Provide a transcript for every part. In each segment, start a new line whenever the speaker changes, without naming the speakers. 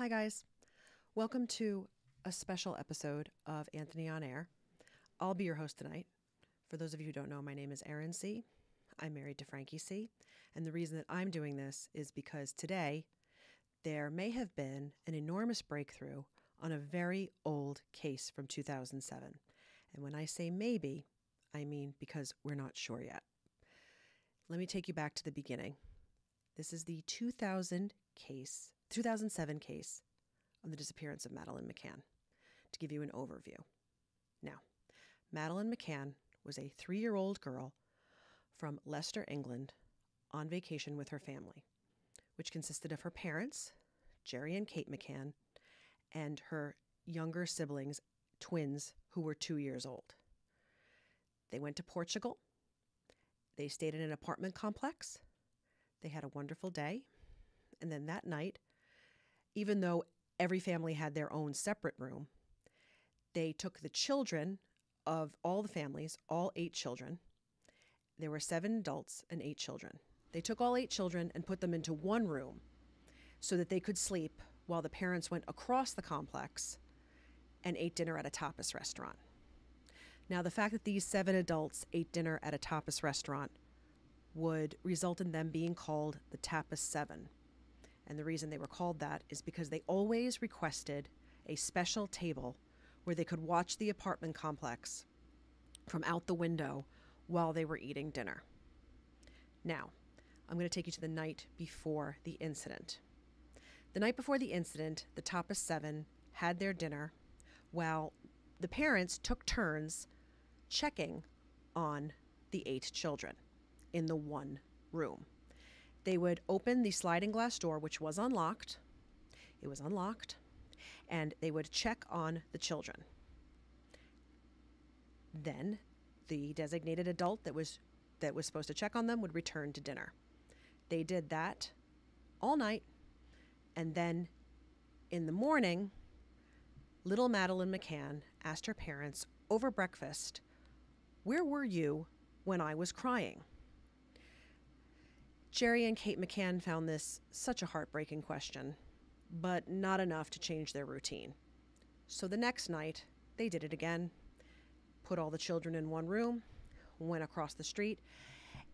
Hi, guys. Welcome to a special episode of Anthony on Air. I'll be your host tonight. For those of you who don't know, my name is Erin C. I'm married to Frankie C. And the reason that I'm doing this is because today there may have been an enormous breakthrough on a very old case from 2007. And when I say maybe, I mean because we're not sure yet. Let me take you back to the beginning. This is the 2007 case on the disappearance of Madeleine McCann, to give you an overview. Now, Madeleine McCann was a 3-year-old girl from Leicester, England, on vacation with her family, which consisted of her parents, Jerry and Kate McCann, and her younger siblings, twins, who were 2 years old. They went to Portugal. They stayed in an apartment complex. They had a wonderful day. And then that night, even though every family had their own separate room, they took the children of all the families, all 8 children. There were 7 adults and 8 children. They took all 8 children and put them into one room so that they could sleep while the parents went across the complex and ate dinner at a tapas restaurant. Now, the fact that these 7 adults ate dinner at a tapas restaurant would result in them being called the Tapas 7. And the reason they were called that is because they always requested a special table where they could watch the apartment complex from out the window while they were eating dinner. Now, I'm going to take you to the night before the incident. The night before the incident, the Tapas 7 had their dinner while the parents took turns checking on the 8 children in the one room. They would open the sliding glass door, which was unlocked. It was unlocked. And they would check on the children. Then the designated adult that was supposed to check on them would return to dinner. They did that all night. And then in the morning, little Madeleine McCann asked her parents over breakfast, "Where were you when I was crying?" Jerry and Kate McCann found this such a heartbreaking question, but not enough to change their routine. So the next night, they did it again, put all the children in one room, went across the street,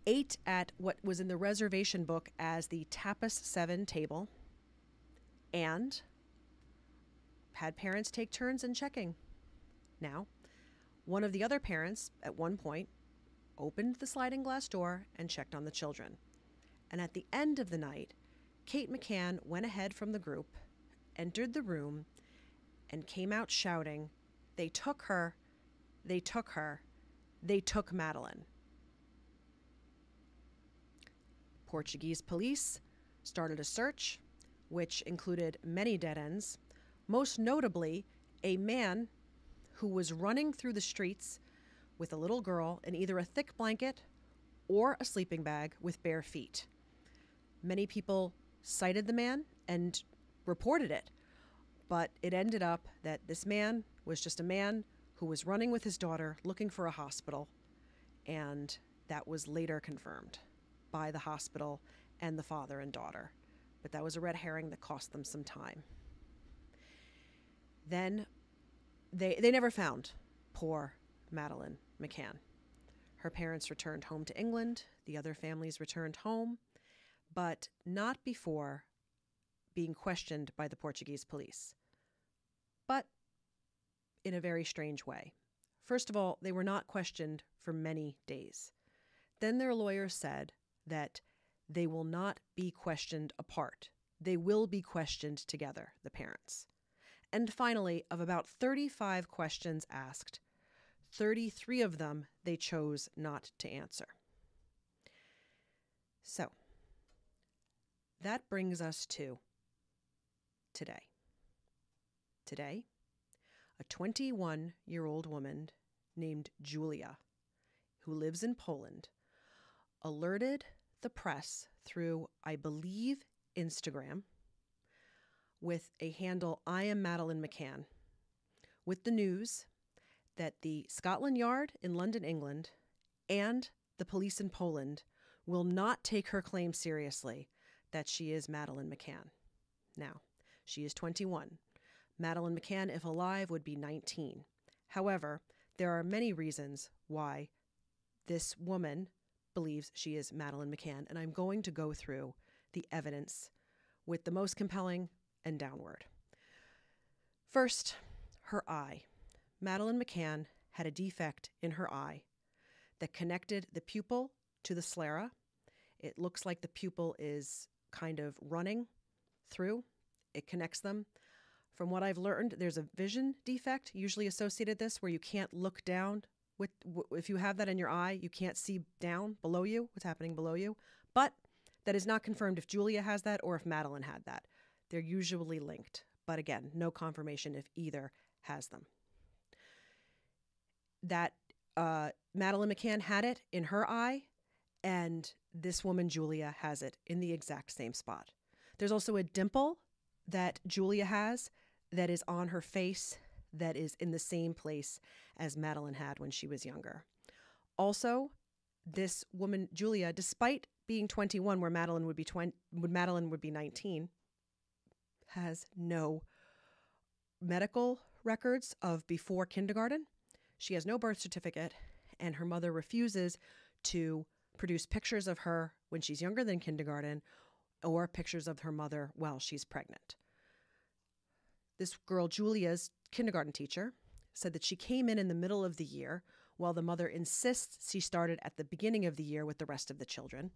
ate at what was in the reservation book as the Tapas 7 table, and had parents take turns in checking. Now, one of the other parents, at one point, opened the sliding glass door and checked on the children. And at the end of the night, Kate McCann went ahead from the group, entered the room, and came out shouting, "They took her, they took her, they took Madeleine." Portuguese police started a search, which included many dead ends, most notably a man who was running through the streets with a little girl in either a thick blanket or a sleeping bag with bare feet. Many people cited the man and reported it, but it ended up that this man was just a man who was running with his daughter looking for a hospital, and that was later confirmed by the hospital and the father and daughter. But that was a red herring that cost them some time. Then they never found poor Madeleine McCann. Her parents returned home to England. The other families returned home, but not before being questioned by the Portuguese police. But in a very strange way. First of all, they were not questioned for many days. Then their lawyer said that they will not be questioned apart. They will be questioned together, the parents. And finally, of about 35 questions asked, 33 of them they chose not to answer. So, that brings us to today. Today, a 21-year-old woman named Julia, who lives in Poland, alerted the press through, I believe, Instagram, with a handle, "I am Madeleine McCann," with the news that the Scotland Yard in London, England, and the police in Poland will not take her claim seriously that she is Madeleine McCann. Now, She is 21. Madeleine McCann, if alive, would be 19. However, there are many reasons why this woman believes she is Madeleine McCann, and I'm going to go through the evidence with the most compelling and downward. First, her eye. Madeleine McCann had a defect in her eye that connected the pupil to the sclera. It looks like the pupil is kind of running through. It connects them. From what I've learned, there's a vision defect usually associated with this where you can't look down. If you have that in your eye, you can't see down below you, what's happening below you. But that is not confirmed if Julia has that or if Madeleine had that. They're usually linked. But again, no confirmation if either has them. That Madeleine McCann had it in her eye, and this woman, Julia, has it in the exact same spot. There's also a dimple that Julia has that is on her face that is in the same place as Madeleine had when she was younger. Also, this woman, Julia, despite being 21 where Madeleine would be 19, has no medical records of before kindergarten. She has no birth certificate, and her mother refuses to produce pictures of her when she's younger than kindergarten or pictures of her mother while she's pregnant. This girl, Julia's kindergarten teacher, said that she came in the middle of the year while the mother insists she started at the beginning of the year with the rest of the children.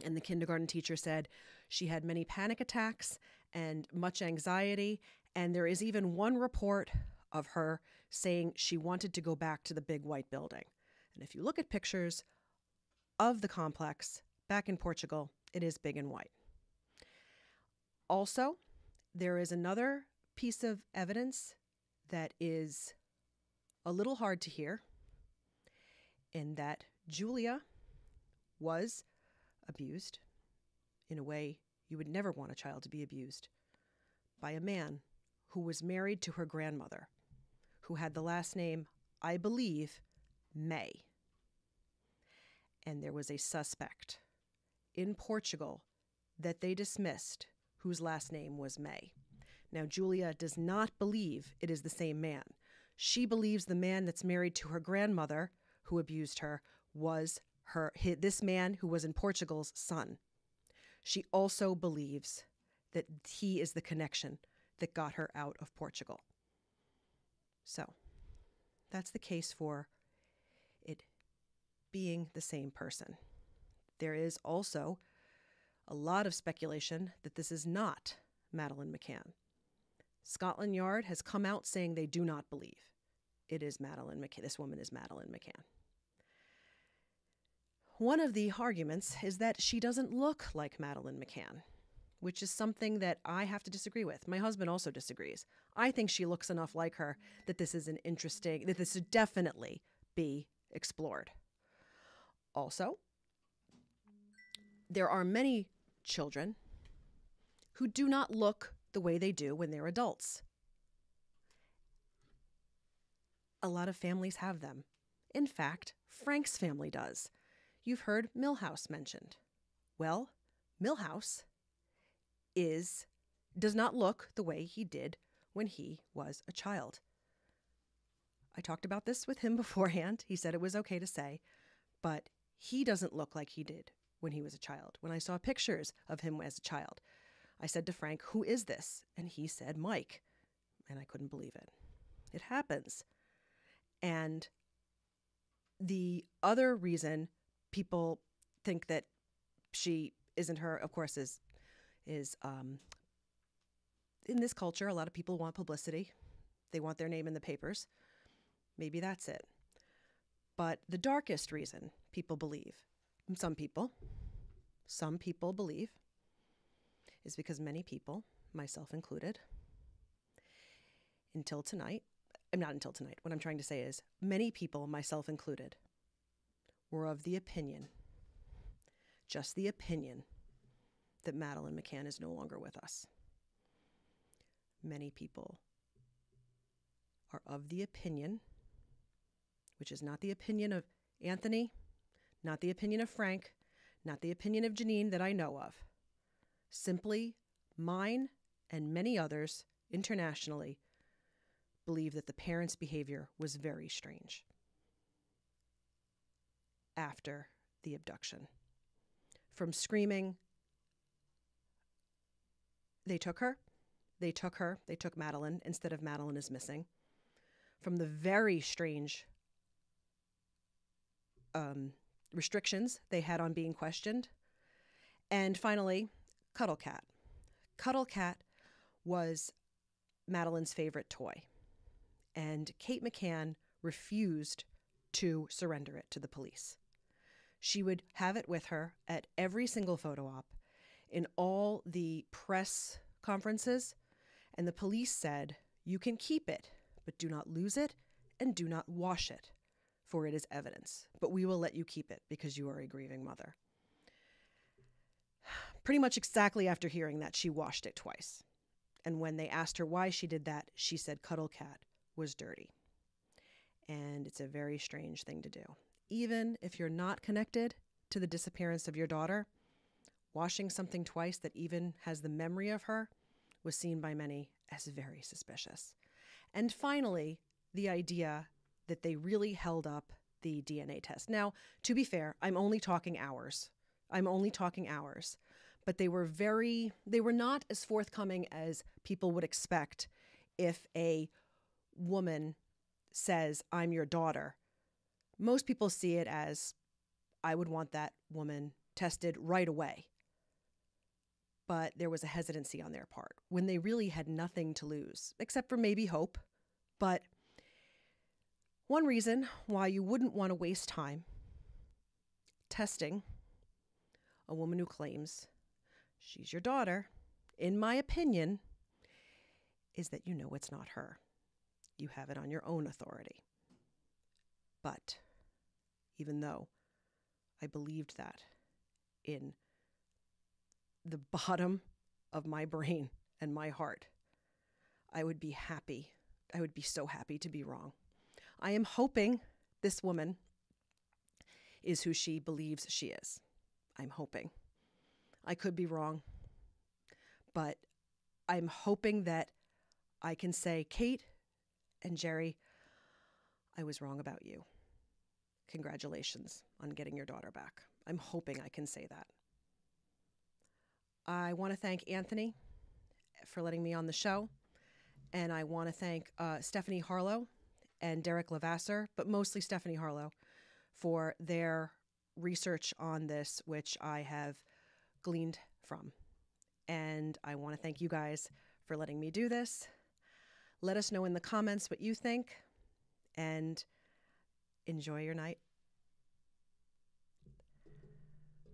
And the kindergarten teacher said she had many panic attacks and much anxiety. And there is even one report of her saying she wanted to go back to the big white building. And if you look at pictures of the complex back in Portugal, it is big and white. Also, there is another piece of evidence that is a little hard to hear, in that Julia was abused in a way you would never want a child to be abused, by a man who was married to her grandmother, who had the last name, I believe, May. And there was a suspect in Portugal that they dismissed whose last name was May. Now, Julia does not believe it is the same man. She believes the man that's married to her grandmother who abused her was this man who was in Portugal's son. She also believes that he is the connection that got her out of Portugal. So that's the case for it being the same person. There is also a lot of speculation that this is not Madeleine McCann. Scotland Yard has come out saying they do not believe it is Madeleine McCann. This woman is Madeleine McCann. One of the arguments is that she doesn't look like Madeleine McCann, which is something that I have to disagree with. My husband also disagrees. I think she looks enough like her that this should definitely be explored. Also, there are many children who do not look the way they do when they're adults. A lot of families have them. In fact, Frank's family does. You've heard Milhouse mentioned. Well, Milhouse does not look the way he did when he was a child. I talked about this with him beforehand. He said it was okay to say, but he doesn't look like he did when he was a child. When I saw pictures of him as a child, I said to Frank, "Who is this?" And he said, "Mike." And I couldn't believe it. It happens. And the other reason people think that she isn't her, of course, is in this culture, a lot of people want publicity. They want their name in the papers. Maybe that's it. But the darkest reason people believe, some people believe, is because many people, myself included, what I'm trying to say is many people, myself included, were of the opinion, just the opinion, that Madeleine McCann is no longer with us. Many people are of the opinion, which is not the opinion of Anthony, not the opinion of Frank, not the opinion of Janine that I know of, simply mine and many others internationally believe that the parents' behavior was very strange after the abduction. From screaming, they took Madeleine instead of Madeleine is missing. From the very strange restrictions they had on being questioned. And finally, Cuddle Cat. Cuddle Cat was Madeleine's favorite toy. And Kate McCann refused to surrender it to the police. She would have it with her at every single photo op, in all the press conferences, and the police said, "You can keep it, but do not lose it and do not wash it, for it is evidence. But we will let you keep it because you are a grieving mother." Pretty much exactly after hearing that, she washed it twice. And when they asked her why she did that, she said Cuddle Cat was dirty. And it's a very strange thing to do. Even if you're not connected to the disappearance of your daughter, washing something twice that even has the memory of her was seen by many as very suspicious. And finally, the idea that they really held up the DNA test. Now, to be fair, I'm only talking hours. But they were not as forthcoming as people would expect if a woman says, "I'm your daughter." Most people see it as, I would want that woman tested right away. But there was a hesitancy on their part when they really had nothing to lose, except for maybe hope. But one reason why you wouldn't want to waste time testing a woman who claims she's your daughter, in my opinion, is that you know it's not her. You have it on your own authority. But even though I believed that in the bottom of my brain and my heart, I would be happy. I would be so happy to be wrong. I am hoping this woman is who she believes she is. I'm hoping. I could be wrong, but I'm hoping that I can say, Kate and Jerry, I was wrong about you. Congratulations on getting your daughter back. I'm hoping I can say that. I want to thank Anthony for letting me on the show. And I want to thank Stephanie Harlow and Derek Lavasser, but mostly Stephanie Harlow, for their research on this, which I have gleaned from. And I want to thank you guys for letting me do this. Let us know in the comments what you think, and enjoy your night